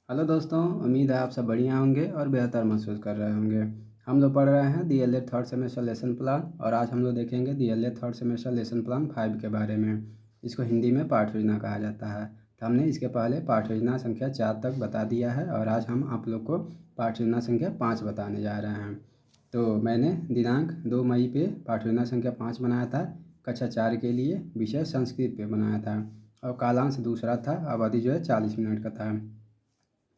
Hello दोस्तों, उम्मीद है आप सब बढ़िया होंगे और बेहतर महसूस कर रहे होंगे। हम लोग पढ़ रहे हैं DElEd third semester lesson plan और आज हम लोग देखेंगे DElEd third semester lesson plan 5 के बारे में। इसको हिंदी में पाठ योजना कहा जाता है। तो हमने इसके पहले पाठ योजना संख्या 4 तक बता दिया है और आज हम आप लोग को पाठ योजना संख्या 5 बताने जा रहे हैं। तो मैंने दिनांक 2 मई पे पाठ योजना संख्या 5 बनाया था। कक्षा 4 के लिए विषय संस्कृत पे बनाया था और कालांश दूसरा था। अवधि जो है 40 मिनट का था।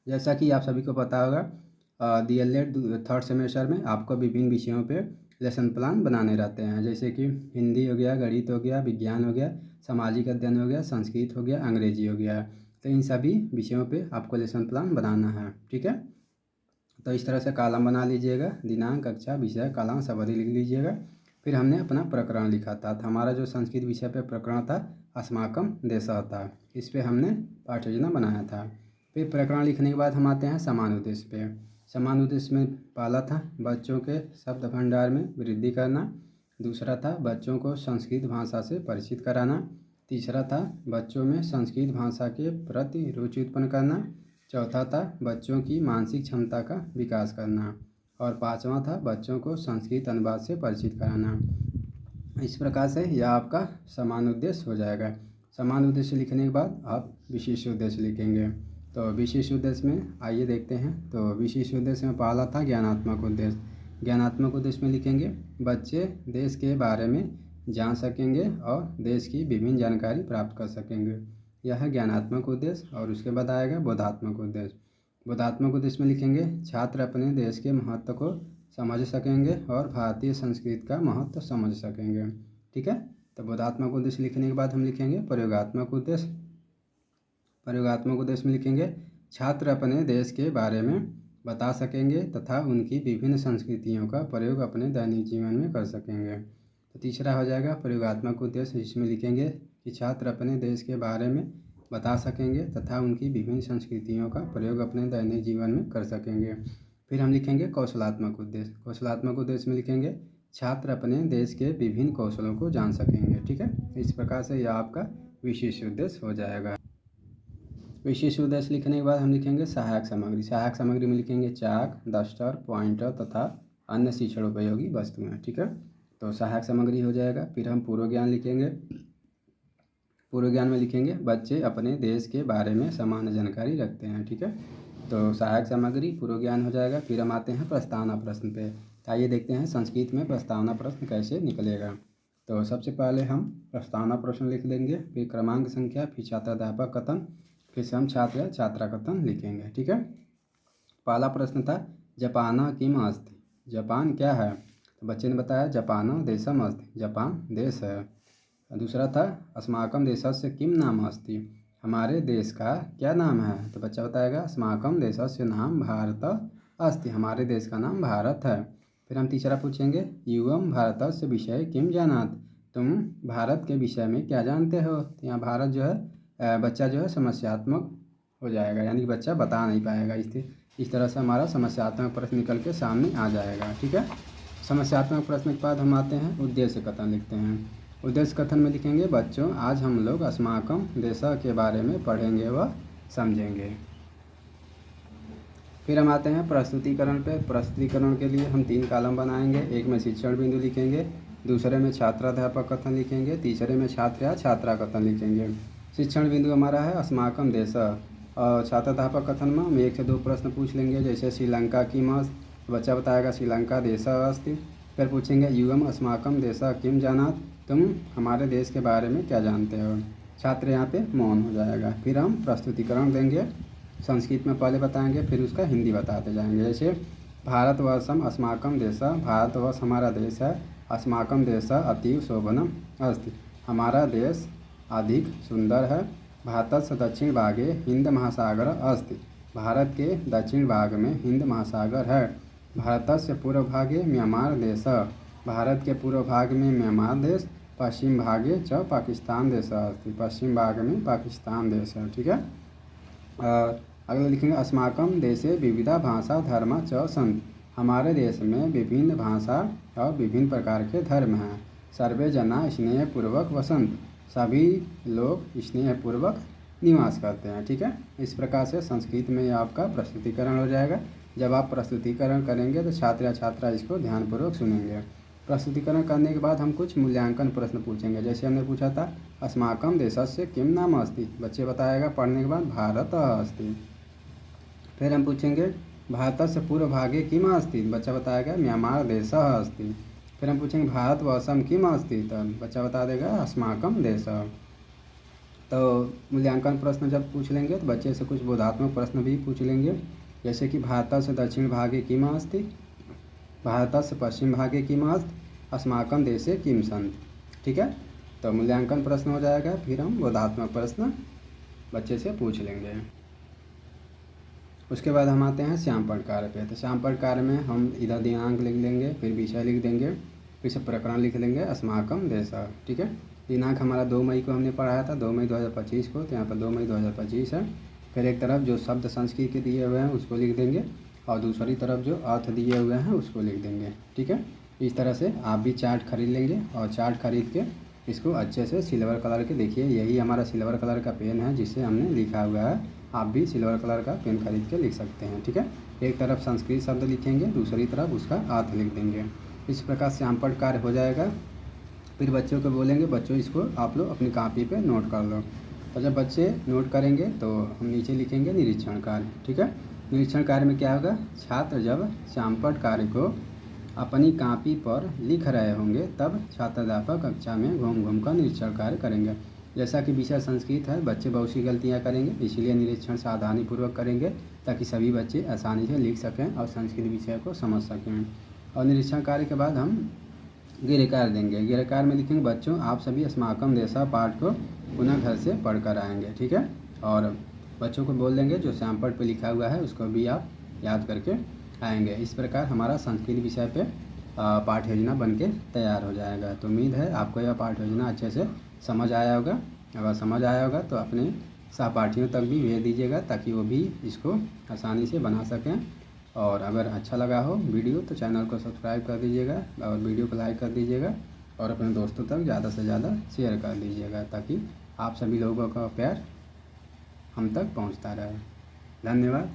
जैसा कि आप सभी को पता होगा डीएलएड थर्ड सेमेस्टर में आपको विभिन्न विषयों पे लेसन प्लान बनाने रहते हैं, जैसे कि हिंदी हो गया, गणित हो गया, विज्ञान हो गया, सामाजिक अध्ययन हो गया, संस्कृत हो गया, अंग्रेजी हो गया। तो इन सभी विषयों पे आपको लेसन प्लान बनाना है। ठीक है, तो इस तरह से कॉलम बना लीजिएगा, दिनांक, कक्षा, विषय, कालांश, अवधि लिख लीजिएगा। फिर हमने अपना प्रकरण लिखा था। तो हमारा जो संस्कृत विषय पे प्रकरण था अस्माकम देशः था। इस पर हमने पाठ योजना बनाया था। फिर प्रकरण लिखने के बाद हम आते हैं समान उद्देश्य पे। समान उद्देश्य में पहला था बच्चों के शब्द भंडार में वृद्धि करना। दूसरा था बच्चों को संस्कृत भाषा से परिचित कराना। तीसरा था बच्चों में संस्कृत भाषा के प्रति रुचि उत्पन्न करना। चौथा था बच्चों की मानसिक क्षमता का विकास करना। और पांचवा था बच्चों को संस्कृत अनुवाद से परिचित कराना। इस प्रकार से यह आपका समान उद्देश्य हो जाएगा। समान उद्देश्य लिखने के बाद आप विशेष उद्देश्य लिखेंगे। तो विशेष उद्देश्य में आइए देखते हैं। तो विशेष उद्देश्य में पहला था ज्ञानात्मक उद्देश्य। ज्ञानात्मक उद्देश्य में लिखेंगे बच्चे देश के बारे में जान सकेंगे और देश की विभिन्न जानकारी प्राप्त कर सकेंगे। यह है ज्ञानात्मक उद्देश्य। और उसके बाद आएगा बोधात्मक उद्देश्य। बोधात्मक उद्देश्य में लिखेंगे छात्र अपने देश के महत्व को समझ सकेंगे और भारतीय संस्कृति का महत्व समझ सकेंगे। ठीक है, तो बोधात्मक उद्देश्य लिखने के बाद हम लिखेंगे प्रयोगात्मक उद्देश्य। प्रयोगात्मक उद्देश्य में लिखेंगे छात्र अपने देश के बारे में बता सकेंगे तथा उनकी विभिन्न संस्कृतियों का प्रयोग अपने दैनिक जीवन में कर सकेंगे। तो तीसरा हो जाएगा प्रयोगात्मक उद्देश्य, जिसमें लिखेंगे कि छात्र अपने देश के बारे में बता सकेंगे तथा उनकी विभिन्न संस्कृतियों का प्रयोग अपने दैनिक जीवन में कर सकेंगे। फिर हम लिखेंगे कौशलात्मक उद्देश्य। कौशलात्मक उद्देश्य में लिखेंगे छात्र अपने देश के विभिन्न कौशलों को जान सकेंगे। ठीक है, इस प्रकार से यह आपका विशेष उद्देश्य हो जाएगा। विशेष उद्देश्य लिखने के बाद हम लिखेंगे सहायक सामग्री। सहायक सामग्री में लिखेंगे चाक, डस्टर, पॉइंटर तथा अन्य शिक्षण उपयोगी वस्तुएं। ठीक है, तो सहायक सामग्री हो जाएगा। फिर हम पूर्व ज्ञान लिखेंगे। पूर्व ज्ञान में लिखेंगे बच्चे अपने देश के बारे में सामान्य जानकारी रखते हैं। ठीक है, तो सहायक सामग्री पूर्व ज्ञान हो जाएगा। फिर हम आते हैं प्रस्तावना प्रश्न पे। आइए देखते हैं संस्कृत में प्रस्तावना प्रश्न कैसे निकलेगा। तो सबसे पहले हम प्रस्तावना प्रश्न लिख देंगे, फिर क्रमांक संख्या, फिर छात्राध्यापक कथन, फिर से हम छात्र या छात्रा कथन लिखेंगे। ठीक है, पहला प्रश्न था जापान किम अस्ति, जापान क्या है। तो बच्चे ने बताया जापान देशम अस्ति, जापान देश है। दूसरा था अस्माकम देशस्य किम नाम अस्ति, हमारे देश का क्या नाम है। तो बच्चा बताएगा अस्माकम देशस्य नाम भारत अस्ति, हमारे देश का नाम भारत है। फिर हम तीसरा पूछेंगे युवम भारतस्य विषय किम जानात, तुम भारत के विषय में क्या जानते हो। तो यहाँ भारत जो है बच्चा जो है समस्यात्मक हो जाएगा, यानी कि बच्चा बता नहीं पाएगा। इस तरह से हमारा समस्यात्मक प्रश्न निकल के सामने आ जाएगा। ठीक है, समस्यात्मक प्रश्न के बाद हम आते हैं उद्देश्य कथन लिखते हैं। उद्देश्य कथन में लिखेंगे बच्चों आज हम लोग अस्माकम देश के बारे में पढ़ेंगे व समझेंगे। फिर हम आते हैं प्रस्तुतिकरण पे। प्रस्तुतिकरण के लिए हम 3 कॉलम बनाएंगे। एक में शिक्षण बिंदु लिखेंगे, दूसरे में छात्राध्यापक कथन लिखेंगे, तीसरे में छात्र या छात्रा कथन लिखेंगे। शिक्षण बिंदु हमारा है अस्माकम देश और छात्राध्यापक कथन में हम 1 से 2 प्रश्न पूछ लेंगे, जैसे श्रीलंका की मस्त, बच्चा बताएगा श्रीलंका देश अस्ति। फिर पूछेंगे युवम अस्माकम देश किम जानात, तुम हमारे देश के बारे में क्या जानते हो। छात्र यहाँ पे मौन हो जाएगा। फिर हम प्रस्तुतिकरण देंगे, संस्कृत में पहले बताएंगे फिर उसका हिंदी बताते जाएंगे। जैसे भारतवर्षम अस्माकम देश, भारतवर्ष हमारा देश है, अस्माकम देश अतीव शोभनम अस्ति, हमारा देश अधिक सुंदर है। भारतस्य दक्षिण भागे हिंद महासागर अस्ति, भारत के दक्षिण भाग में हिंद महासागर है। भारतस्य पूर्व भागे म्यांमार देश, भारत के पूर्व भाग में म्यांमार देश। पश्चिम भागे च पाकिस्तान देश अस्ति, पश्चिम भाग में पाकिस्तान देश है। ठीक है, अगला लिखेंगे अस्माकम देशे विविधा भाषा धर्म च सन्ति, हमारे देश में विभिन्न भाषा और विभिन्न प्रकार के धर्म हैं। सर्वे जना स्नेहपूर्वक वसंत, सभी लोग स्नेहपूर्वक निवास करते हैं। ठीक है, इस प्रकार से संस्कृत में आपका प्रस्तुतिकरण हो जाएगा। जब आप प्रस्तुतिकरण करेंगे तो छात्र या छात्रा इसको ध्यानपूर्वक सुनेंगे। प्रस्तुतिकरण करने के बाद हम कुछ मूल्यांकन प्रश्न पूछेंगे। जैसे हमने पूछा था अस्माकं देशस्य किं नाम अस्ति, बच्चे बताएगा पढ़ने के बाद भारत अस्ति। फिर हम पूछेंगे भारतस्य पूर्वभागे किम अस्ति, बच्चा बताएगा म्यांमार देशः अस्ति। फिर हम पूछेंगे भारतवर्षं किम अस्ति, तो बच्चा बता देगा अस्माकं देशः। तो मूल्यांकन प्रश्न जब पूछ लेंगे तो बच्चे से कुछ बोधात्मक प्रश्न भी पूछ लेंगे। जैसे कि भारतस्य दक्षिण भागे किम अस्ति, भारतस्य पश्चिम भागे किम अस्ति, अस्माकं देशे किम सन्ति। ठीक है, तो मूल्यांकन प्रश्न हो जाएगा। फिर हम बोधात्मक प्रश्न बच्चे से पूछ लेंगे। उसके बाद हम आते हैं श्यामपठ कार्य पे। तो श्यामपठ कार्य में हम इधर दिनांक लिख लेंगे, फिर विषय लिख देंगे, फिर से प्रकरण लिख लेंगे अस्माकं देशः। ठीक है, दिनांक हमारा 2 मई को हमने पढ़ाया था, 2 मई 2025 को, तो यहाँ पर 2 मई 2025 है। फिर एक तरफ जो शब्द संस्कृत के दिए हुए हैं उसको लिख देंगे और दूसरी तरफ जो अर्थ दिए हुए हैं उसको लिख देंगे। ठीक है, इस तरह से आप भी चार्ट खरीद लेंगे और चार्ट खरीद के इसको अच्छे से सिल्वर कलर के, देखिए यही हमारा सिल्वर कलर का पेन है जिससे हमने लिखा हुआ है। आप भी सिल्वर कलर का पेन खरीद के लिख सकते हैं। ठीक है, एक तरफ संस्कृत शब्द लिखेंगे, दूसरी तरफ उसका अर्थ लिख देंगे। इस प्रकार श्यामपठ कार्य हो जाएगा। फिर बच्चों को बोलेंगे बच्चों इसको आप लोग अपनी कॉपी पे नोट कर लो। तो जब बच्चे नोट करेंगे तो हम नीचे लिखेंगे निरीक्षण कार्य। ठीक है, निरीक्षण कार्य में क्या होगा, छात्र जब श्यामपठ कार्य को अपनी कॉपी पर लिख रहे होंगे तब छात्राध्यापक कक्षा में घूम घूम कर निरीक्षण कार्य करेंगे। जैसा कि विषय संस्कृत है, बच्चे बहुत सी गलतियाँ करेंगे, इसलिए निरीक्षण सावधानीपूर्वक करेंगे ताकि सभी बच्चे आसानी से लिख सकें और संस्कृत विषय को समझ सकें। और निरीक्षण कार्य के बाद हम गृहकार्य देंगे। गृहकार्य में लिखेंगे बच्चों आप सभी अस्माकं देशः पाठ को पुनः घर से पढ़ कर आएंगे। ठीक है, और बच्चों को बोल देंगे जो श्यामपठ पे लिखा हुआ है उसको भी आप याद करके आएंगे। इस प्रकार हमारा संस्कृत विषय पे पाठ योजना बन के तैयार हो जाएगा। तो उम्मीद है आपको यह पाठ योजना अच्छे से समझ आया होगा। अगर समझ आया होगा तो अपने सहपाठियों तक भी भेज दीजिएगा ताकि वो भी इसको आसानी से बना सकें। और अगर अच्छा लगा हो वीडियो तो चैनल को सब्सक्राइब कर दीजिएगा और वीडियो को लाइक कर दीजिएगा और अपने दोस्तों तक ज़्यादा से ज़्यादा शेयर कर दीजिएगा ताकि आप सभी लोगों का प्यार हम तक पहुंचता रहे। धन्यवाद।